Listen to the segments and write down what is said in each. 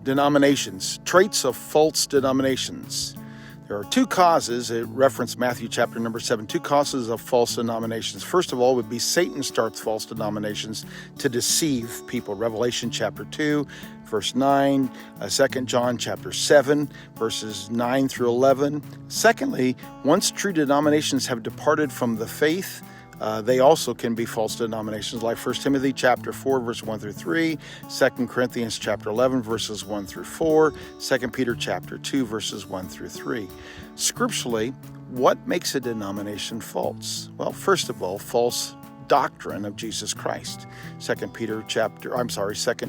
Denominations, traits of false denominations. There are two causes, it referenced Matthew chapter number 7, two causes of false denominations. First of all would be Satan starts false denominations to deceive people. Revelation chapter 2, verse 9, 2 John chapter 7, verses 9 through 11. Secondly, once true denominations have departed from the faith, they also can be false denominations, like 1 Timothy chapter 4, verse 1 through 3, 2 Corinthians chapter 11, verses 1 through 4, 2 Peter chapter 2, verses 1 through 3. Scripturally, what makes a denomination false? Well, first of all, false doctrine of Jesus Christ. 2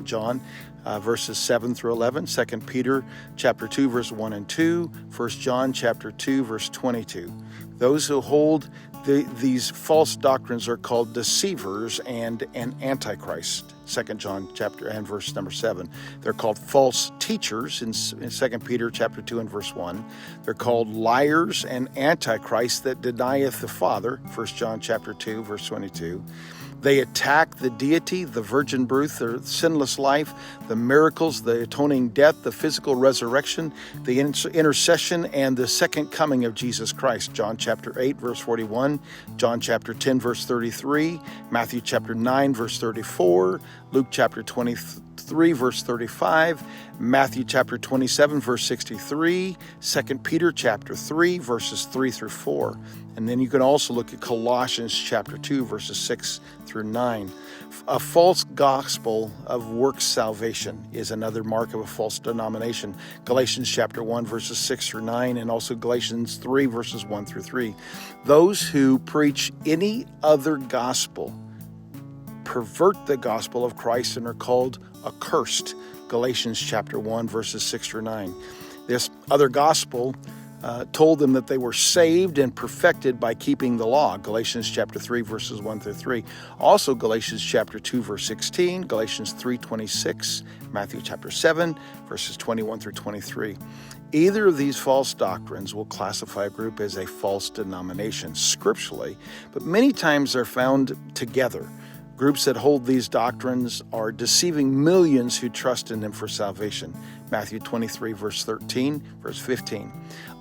John verses 7 through 11, 2 Peter chapter 2, verse 1 and 2, 1 John chapter 2, verse 22. Those who hold these false doctrines are called deceivers and an antichrist. 2 John chapter and verse number 7. They're called false teachers in 2 Peter chapter 2 and verse 1. They're called liars and antichrists that denieth the Father. 1 John chapter 2 verse 22. They attack the deity, the virgin birth, the sinless life, the miracles, the atoning death, the physical resurrection, the intercession, and the second coming of Jesus Christ. John chapter 8, verse 41, John chapter 10, verse 33, Matthew chapter 9, verse 34, Luke chapter 23, verse 35, Matthew chapter 27, verse 63, 2 Peter chapter 3, verses 3 through 4. And then you can also look at Colossians chapter 2, verses 6 through 9. A false gospel of works salvation is another mark of a false denomination. Galatians chapter 1, verses 6 through 9, and also Galatians 3, verses 1 through 3. Those who preach any other gospel pervert the gospel of Christ and are called accursed. Galatians chapter 1, verses 6 through 9. This other gospel told them that they were saved and perfected by keeping the law. Galatians chapter 3, verses 1 through 3. Also Galatians chapter 2, verse 16, Galatians 3:26, Matthew chapter 7, verses 21 through 23. Either of these false doctrines will classify a group as a false denomination scripturally, but many times they're found together. Groups that hold these doctrines are deceiving millions who trust in them for salvation. Matthew 23, verse 13, verse 15.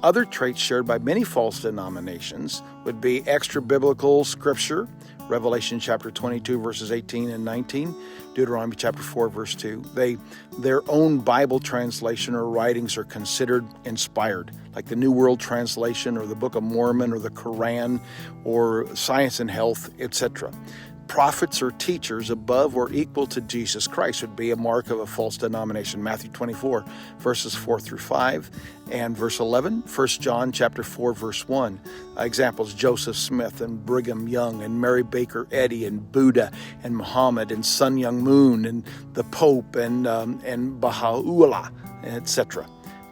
Other traits shared by many false denominations would be extra-biblical scripture, Revelation chapter 22, verses 18 and 19, Deuteronomy chapter 4, verse 2. Their own Bible translation or writings are considered inspired, like the New World Translation or the Book of Mormon or the Quran or Science and Health, etc. Prophets or teachers above or equal to Jesus Christ would be a mark of a false denomination. Matthew 24, verses 4 through 5, and verse 11, 1 John chapter 4, verse 1. Examples, Joseph Smith and Brigham Young and Mary Baker Eddy and Buddha and Muhammad and Sun Myung Moon and the Pope and Baha'u'llah, etc.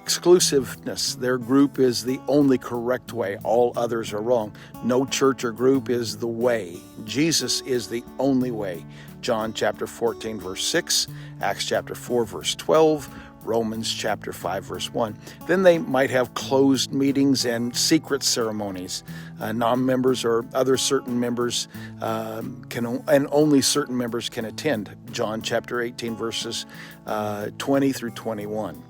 Exclusiveness. Their group is the only correct way. All others are wrong. No church or group is the way. Jesus is the only way. John chapter 14, verse 6, Acts chapter 4, verse 12, Romans chapter 5, verse 1. Then they might have closed meetings and secret ceremonies. Non-members or other certain members and only certain members can attend. John chapter 18, verses 20 through 21.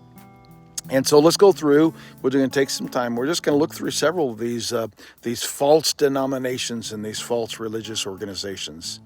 And so let's go through. We're going to take some time. We're just going to look through several of these false denominations and these false religious organizations.